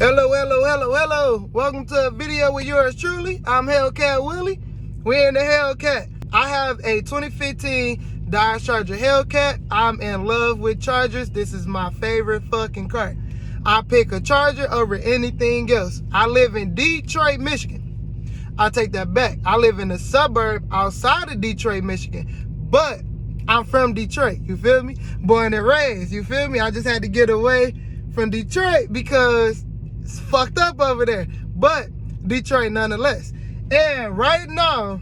Hello, hello, hello, hello. Welcome to a video with yours truly. I'm Hellcat Willie. We're in the Hellcat. I have a 2015 Dodge Charger Hellcat. I'm in love with Chargers. This is my favorite fucking car. I pick a Charger over anything else. I live in Detroit, Michigan. I take that back. I live in a suburb outside of Detroit, Michigan. But I'm from Detroit, you feel me? Born and raised, you feel me? I just had to get away from Detroit because it's fucked up over there, but Detroit nonetheless. And right now,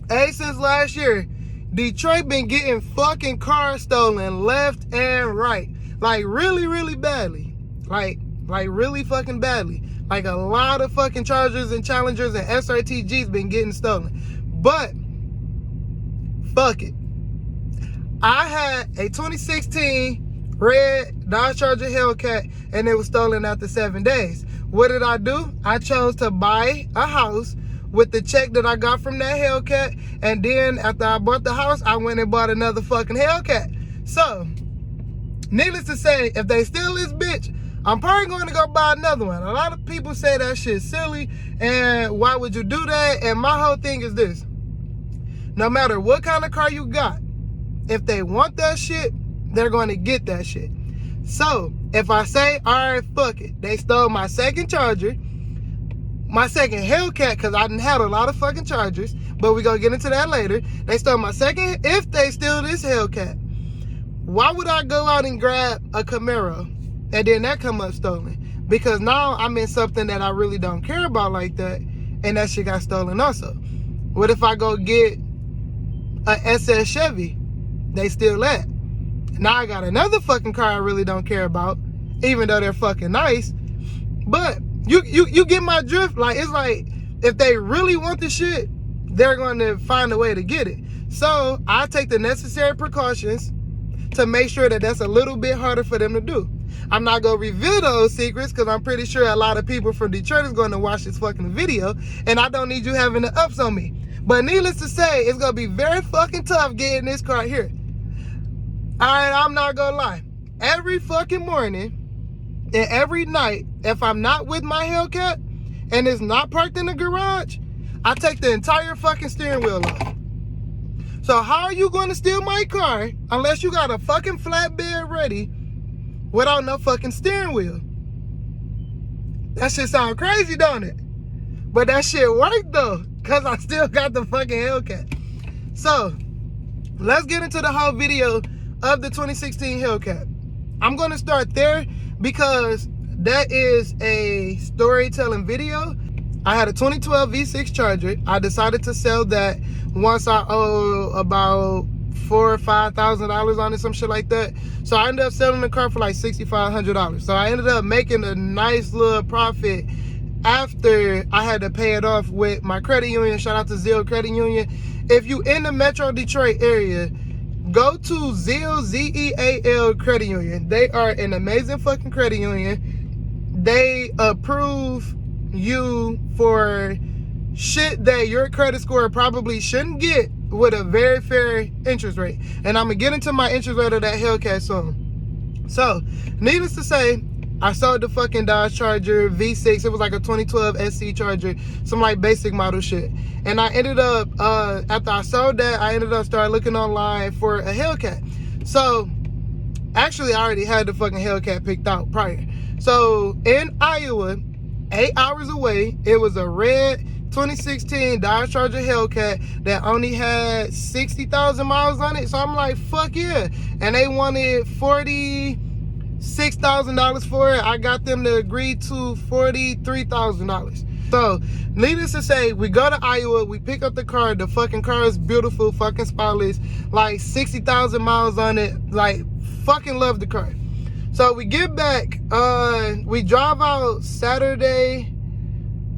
since last year, Detroit been getting fucking cars stolen left and right. Like really, really badly. Like really fucking badly. Like a lot of fucking Chargers and Challengers and SRTGs been getting stolen. But, fuck it. I had a 2016 red Dodge Charger Hellcat, and it was stolen after 7 days. What did I do? I chose to buy a house with the check that I got from that Hellcat, and then after I bought the house, I went and bought another fucking Hellcat. So, needless to say, if they steal this bitch, I'm probably going to go buy another one. A lot of people say that shit's silly, and why would you do that? And my whole thing is this. No matter what kind of car you got, if they want that shit, they're going to get that shit. So, if I say, all right, fuck it. They stole my second Charger, my second Hellcat, because I done had a lot of fucking Chargers, but we're going to get into that later. They stole my second, if they steal this Hellcat, why would I go out and grab a Camaro and then that come up stolen? Because now I'm in something that I really don't care about like that, and that shit got stolen also. What if I go get a SS Chevy? They steal that. Now I got another fucking car I really don't care about, even though they're fucking nice. But you get my drift. Like, it's like, if they really want the shit, they're going to find a way to get it. So I take the necessary precautions to make sure that that's a little bit harder for them to do. I'm not going to reveal those secrets because I'm pretty sure a lot of people from Detroit is going to watch this fucking video, and I don't need you having the ups on me. But needless to say, it's going to be very fucking tough getting this car here. Alright, I'm not gonna lie. Every fucking morning and every night, if I'm not with my Hellcat and it's not parked in the garage, I take the entire fucking steering wheel off. So how are you gonna steal my car unless you got a fucking flatbed ready without no fucking steering wheel? That shit sound crazy, don't it? But that shit worked though, because I still got the fucking Hellcat. So, let's get into the whole video of the 2016 Hellcat. I'm going to start there because that is a storytelling video. I had a 2012 V6 Charger. I decided to sell that once I owe about $4,000 or $5,000 on it, some shit like that. So I ended up selling the car for like $6,500. So I ended up making a nice little profit after I had to pay it off with my credit union. Shout out to Zelle Credit Union. If you in the Metro Detroit area, go to Zelle, Z-E-A-L Credit Union. They are an amazing fucking credit union. They approve you for shit that your credit score probably shouldn't get with a very fair interest rate. And I'm going to get into my interest rate of that Hellcat soon. So, needless to say, I sold the fucking Dodge Charger V6. It was like a 2012 SC Charger, some like basic model shit. And I ended up, after I sold that, I ended up starting looking online for a Hellcat. So, actually, I already had the fucking Hellcat picked out prior. So, in Iowa, 8 hours away, it was a red 2016 Dodge Charger Hellcat that only had 60,000 miles on it. So, I'm like, fuck yeah. And they wanted $46,000 for it. I got them to agree to $43,000. So, needless to say, we go to Iowa, we pick up the car. The fucking car is beautiful, fucking spotless, like 60,000 miles on it. Like, fucking love the car. So we get back, we drive out Saturday.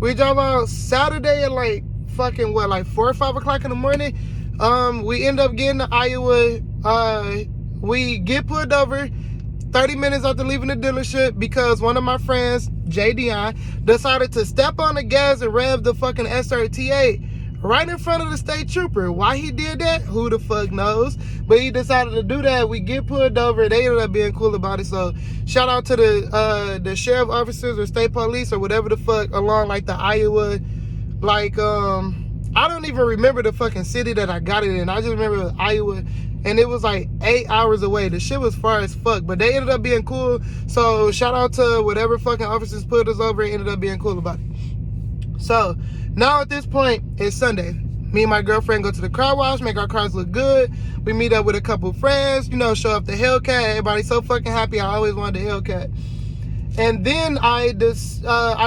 We drive out Saturday at like fucking what, like 4 or 5 o'clock in the morning. We end up getting to Iowa. We get pulled over 30 minutes after leaving the dealership because one of my friends, J. Dion, decided to step on the gas and rev the fucking SRT8 right in front of the state trooper. Why he did that, who the fuck knows? But he decided to do that. We get pulled over. They ended up being cool about it. So shout out to the sheriff officers or state police or whatever the fuck along like the Iowa, like I don't even remember the fucking city that I got it in. I just remember it was Iowa, and it was like 8 hours away. The shit was far as fuck, but they ended up being cool. So shout out to whatever fucking officers put us over and ended up being cool about it. So now at this point, it's Sunday. Me and my girlfriend go to the car wash, make our cars look good. We meet up with a couple friends, you know, show up the Hellcat. Everybody's so fucking happy. I always wanted the Hellcat. And then I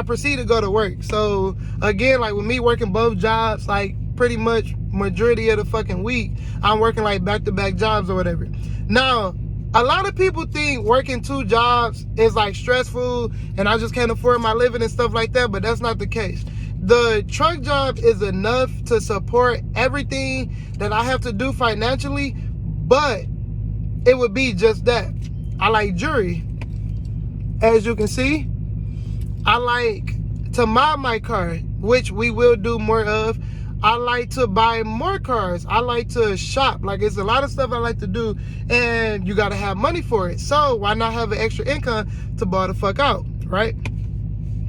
proceed to go to work. So again, like with me working both jobs, like pretty much majority of the fucking week, I'm working like back-to-back jobs or whatever. Now, a lot of people think working 2 jobs is like stressful and I just can't afford my living and stuff like that, but that's not the case. The truck job is enough to support everything that I have to do financially, but it would be just that. I like jewelry. As you can see, I like to mod my car, which we will do more of. I like to buy more cars. I like to shop. Like, it's a lot of stuff I like to do, and you got to have money for it. So why not have an extra income to ball the fuck out, right?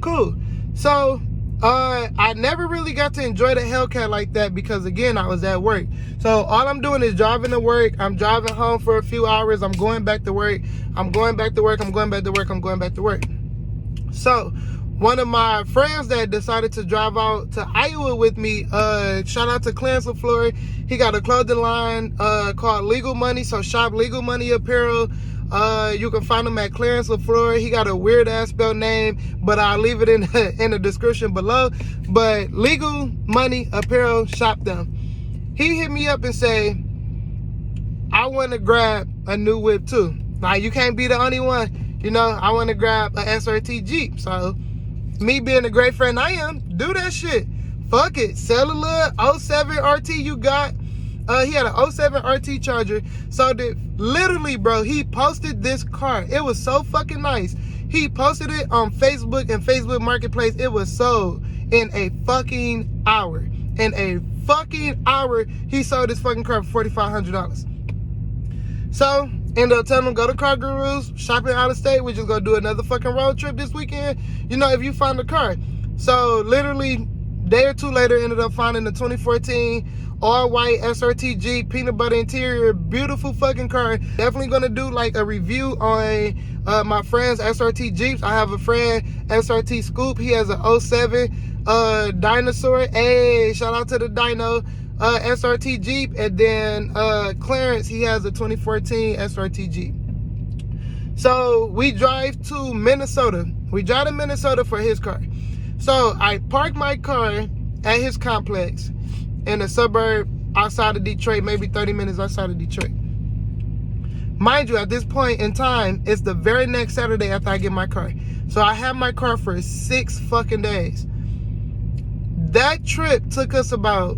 Cool. So I never really got to enjoy the Hellcat like that because, again, I was at work. So all I'm doing is driving to work. I'm driving home for a few hours. I'm going back to work. I'm going back to work. I'm going back to work. I'm going back to work. So one of my friends that decided to drive out to Iowa with me, shout out to Clarence LaFleur. He got a clothing line called Legal Money. So shop Legal Money Apparel. You can find him at Clarence LaFleur. He got a weird ass spell name, but I'll leave it in the description below. But Legal Money Apparel, shop them. He hit me up and say, I want to grab a new whip too. Now, you can't be the only one. You know, I want to grab a SRT Jeep. So me being the great friend I am, do that shit. Fuck it. Sell a little 07 RT you got. He had an 07 RT Charger. So literally, bro, he posted this car. It was so fucking nice. He posted it on Facebook and Facebook Marketplace. It was sold in a fucking hour. In a fucking hour, he sold this fucking car for $4,500. So ended up telling him, go to Car Gurus, shopping out of state. We just gonna do another fucking road trip this weekend, you know, if you find a car. So literally day or two later, ended up finding the 2014 all-white SRT Jeep, peanut butter interior, beautiful fucking car. Definitely gonna do like a review on my friend's SRT Jeeps. I have a friend, SRT Scoop. He has a 07 Dinosaur. Hey, shout out to the Dino. SRT Jeep. And then Clarence, he has a 2014 SRT Jeep. So we drive to Minnesota. We drive to Minnesota for his car. So I parked my car at his complex in a suburb outside of Detroit, maybe 30 minutes outside of Detroit. Mind you, at this point in time, it's the very next Saturday after I get my car. So I have my car for 6 fucking days. That trip took us about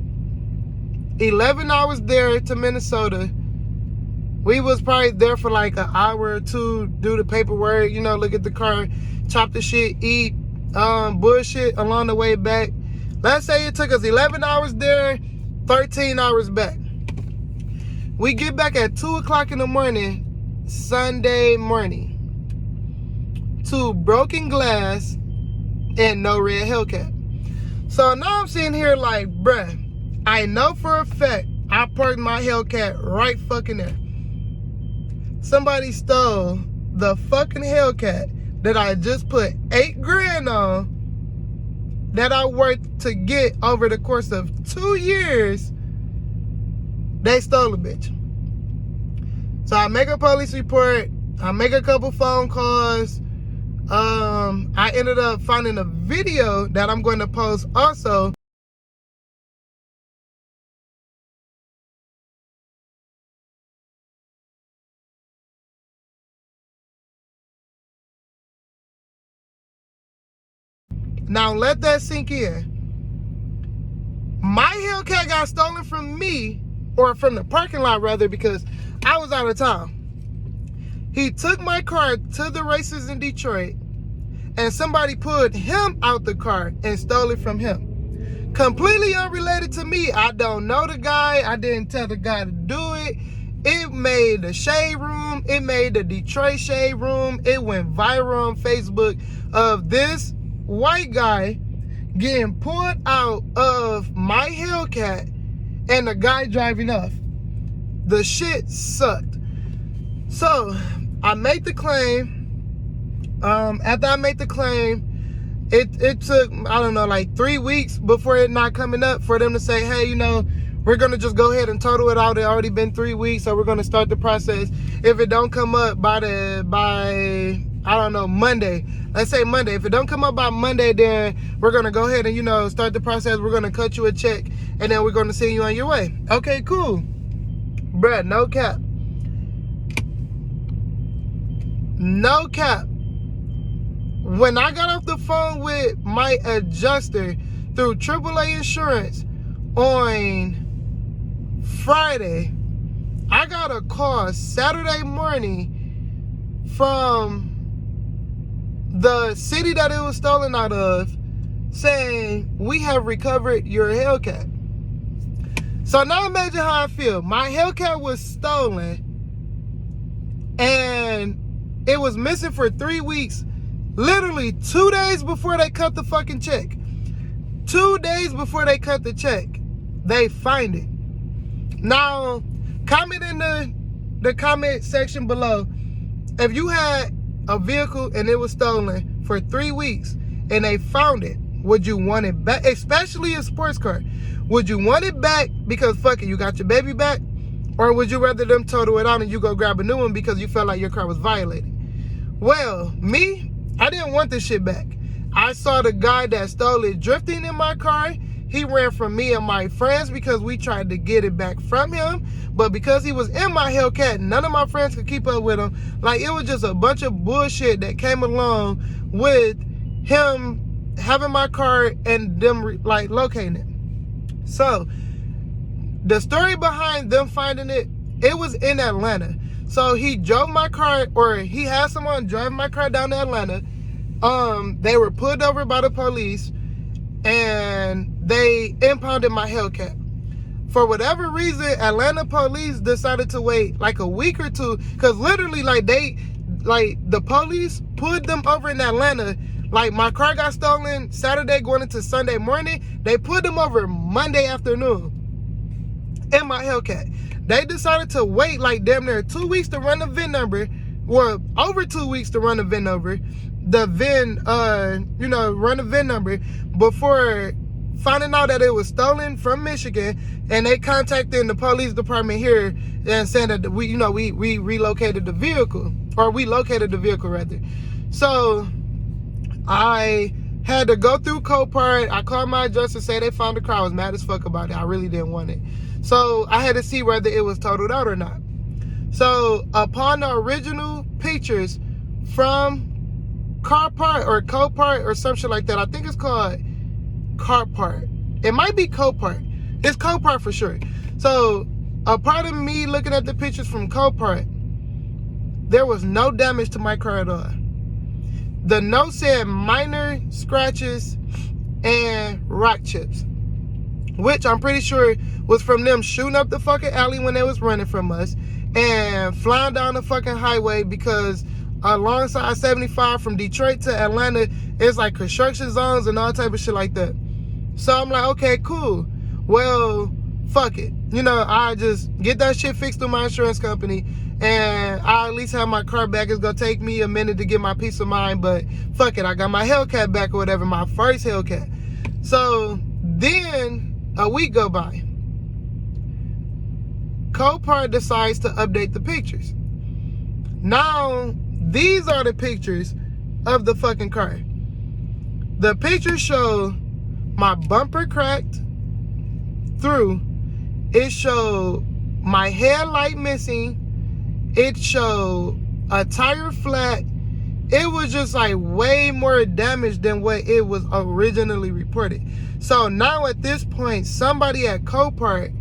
11 hours there to Minnesota. We was probably there for like an hour or two, do the paperwork, you know, look at the car, chop the shit, eat, bullshit along the way back. Let's say it took us 11 hours there, 13 hours back. We get back at 2 o'clock in the morning, Sunday morning, to broken glass and no red Hellcat. So now I'm sitting here like, bruh, I know for a fact I parked my Hellcat right fucking there. Somebody stole the fucking Hellcat that I just put 8 grand on, that I worked to get over the course of 2 years. They stole a bitch. So I make a police report. I make a couple phone calls. I ended up finding a video that I'm going to post also. Now let that sink in. My Hellcat got stolen from me, or from the parking lot rather, because I was out of town. He took my car to the races in Detroit, and somebody pulled him out the car and stole it from him. Completely unrelated to me. I don't know the guy. I didn't tell the guy to do it. It made the shade room. It made the Detroit shade room. It went viral on Facebook of this white guy getting pulled out of my Hellcat and the guy driving off. The shit sucked. So I made the claim. After I made the claim, it took, I don't know, like 3 weeks before it not coming up for them to say, hey, you know, we're gonna just go ahead and total it out. It already been 3 weeks, so we're gonna start the process. If it don't come up by I don't know, Monday, let's say Monday. If it don't come up by Monday, then we're gonna go ahead and, you know, start the process. We're gonna cut you a check, and then we're gonna send you on your way. Okay, cool. Bruh, no cap. No cap. When I got off the phone with my adjuster through AAA Insurance on Friday, I got a call Saturday morning from the city that it was stolen out of saying, we have recovered your Hellcat. So now imagine how I feel. My Hellcat was stolen and it was missing for 3 weeks. Literally 2 days before they cut the fucking check. 2 days before they cut the check, they find it. Now, comment in the comment section below if you had a vehicle and it was stolen for 3 weeks and they found it, would you want it back? Especially a sports car. Would you want it back because fuck it, you got your baby back? Or would you rather them total it out and you go grab a new one because you felt like your car was violated? Well, me, I didn't want this shit back. I saw the guy that stole it drifting in my car. He ran from me and my friends because we tried to get it back from him. But because he was in my Hellcat, none of my friends could keep up with him. Like, it was just a bunch of bullshit that came along with him having my car and them like locating it. So the story behind them finding it, it was in Atlanta. So he drove my car, or he had someone drive my car down to Atlanta. They were pulled over by the police and they impounded my Hellcat. For whatever reason, Atlanta police decided to wait like a week or two, because literally the police pulled them over in Atlanta. Like, my car got stolen Saturday going into Sunday morning. They pulled them over Monday afternoon in my Hellcat. They decided to wait like damn near 2 weeks to run the VIN number, or over 2 weeks to run the VIN number, run the VIN number before finding out that it was stolen from Michigan. And they contacted the police department here and saying that we relocated the vehicle, or we located the vehicle rather. So I had to go through Copart. I called my adjuster, say they found the car. I was mad as fuck about it. I really didn't want it. So I had to see whether it was totaled out or not. So upon the original pictures from Copart or Copart or some shit like that, I think it's called Copart. It might be Copart. It's Copart for sure. So a part of me looking at the pictures from Copart, there was no damage to my car at all. The note said minor scratches and rock chips, which I'm pretty sure was from them shooting up the fucking alley when they was running from us and flying down the fucking highway, because alongside 75 from Detroit to Atlanta, it's like construction zones and all type of shit like that. So I'm like, okay, cool. Well, fuck it. I just get that shit fixed through my insurance company, and I at least have my car back. It's gonna take me a minute to get my peace of mind, but fuck it, I got my Hellcat back or whatever, my first Hellcat. So then a week go by. Copart decides to update the pictures. Now, these are the pictures of the fucking car. The pictures show my bumper cracked through. It showed my headlight missing. It showed a tire flat. It was just like way more damage than what it was originally reported. So now at this point, somebody at Copart,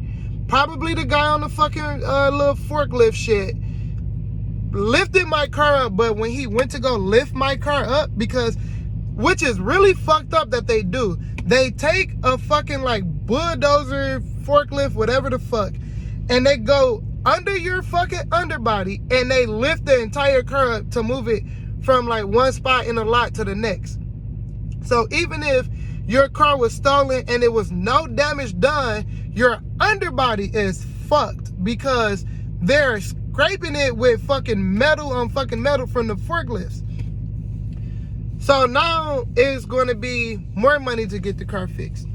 probably the guy on the fucking little forklift shit, lifted my car up. But when he went to go lift my car up, because which is really fucked up that they do. They take a fucking like bulldozer, forklift, whatever the fuck, and they go under your fucking underbody and they lift the entire car up to move it from like one spot in the lot to the next. So even if your car was stolen and it was no damage done, your underbody is fucked because they're scraping it with fucking metal on fucking metal from the forklifts. So now it's going to be more money to get the car fixed.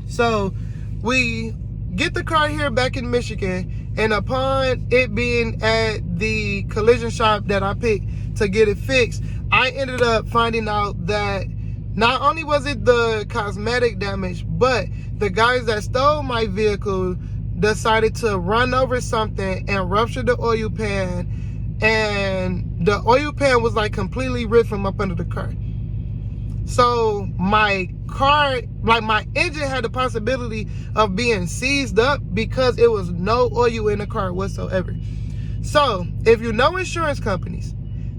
So we get the car here back in Michigan, and upon it being at the collision shop that I picked to get it fixed, I ended up finding out that not only was it the cosmetic damage, but the guys that stole my vehicle decided to run over something and rupture the oil pan, and the oil pan was like completely ripped from up under the car. So my car, like my engine had the possibility of being seized up because it was no oil in the car whatsoever. So if you know insurance companies,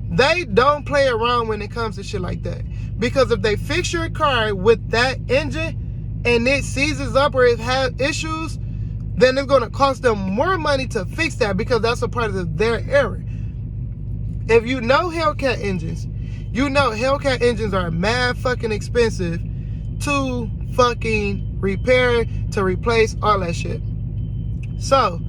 they don't play around when it comes to shit like that. Because if they fix your car with that engine and it seizes up or it has issues, then it's going to cost them more money to fix that because that's a part of their error. If you know Hellcat engines, you know Hellcat engines are mad fucking expensive to fucking repair, to replace, all that shit. So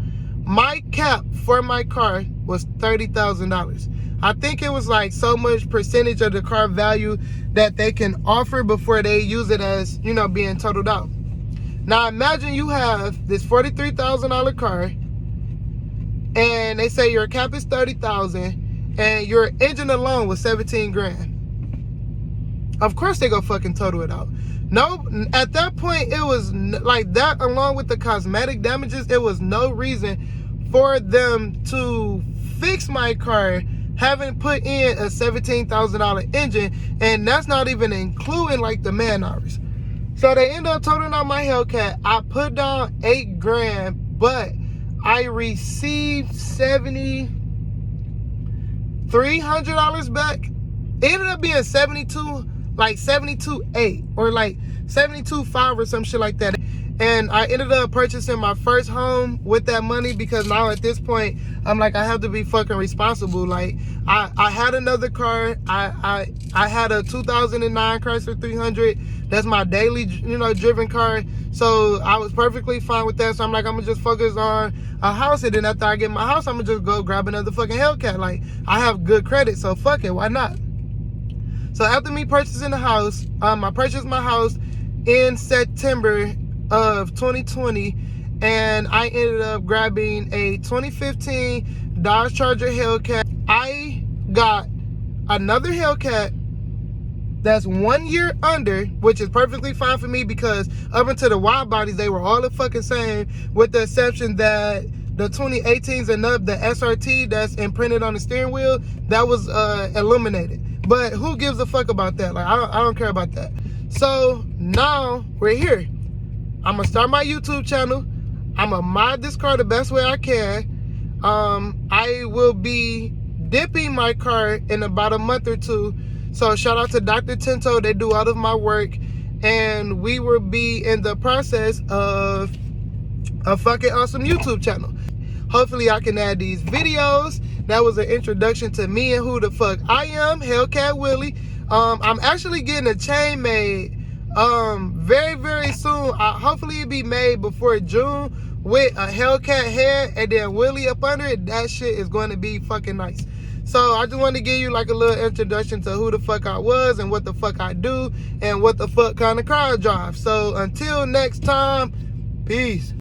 my cap for my car was $30,000. I think it was like so much percentage of the car value that they can offer before they use it as, you know, being totaled out. Now imagine you have this $43,000 car and they say your cap is $30,000 and your engine alone was 17 grand. Of course they go fucking total it out. No, at that point it was like that, along with the cosmetic damages, it was no reason for them to fix my car having put in a $17,000 engine, and that's not even including like the man hours. So they end up totaling out my Hellcat. I put down $8 grand, but I received $7,300 back. It ended up being 72, like 72.8 or like 72.5 or some shit like that. And I ended up purchasing my first home with that money because now at this point, I'm like, I have to be fucking responsible. Like, I had another car. I had a 2009 Chrysler 300. That's my daily, you know, driven car. So I was perfectly fine with that. So I'm like, I'm gonna just focus on a house. And then after I get my house, I'm gonna just go grab another fucking Hellcat. Like, I have good credit, so fuck it, why not? So after me purchasing the house, I purchased my house in September of 2020, and I ended up grabbing a 2015 Dodge Charger Hellcat. I got another Hellcat that's 1 year under, which is perfectly fine for me because up until the wide bodies, they were all the fucking same, with the exception that the 2018s and up, the SRT that's imprinted on the steering wheel, that was illuminated. But who gives a fuck about that? Like, I don't care about that. So now we're here. I'm gonna start my YouTube channel. I'm gonna mod this car the best way I can. I will be dipping my car in about a month or two. So shout out to Dr. Tinto. They do all of my work. And we will be in the process of a fucking awesome YouTube channel. Hopefully I can add these videos. That was an introduction to me and who the fuck I am, Hellcat Willie. I'm actually getting a chain made very, very soon. Hopefully it'll be made before June with a Hellcat head and then Willie up under it. That shit is going to be fucking nice. So I just wanted to give you like a little introduction to who the fuck I was and what the fuck I do and what the fuck kind of car I drive. So until next time, peace.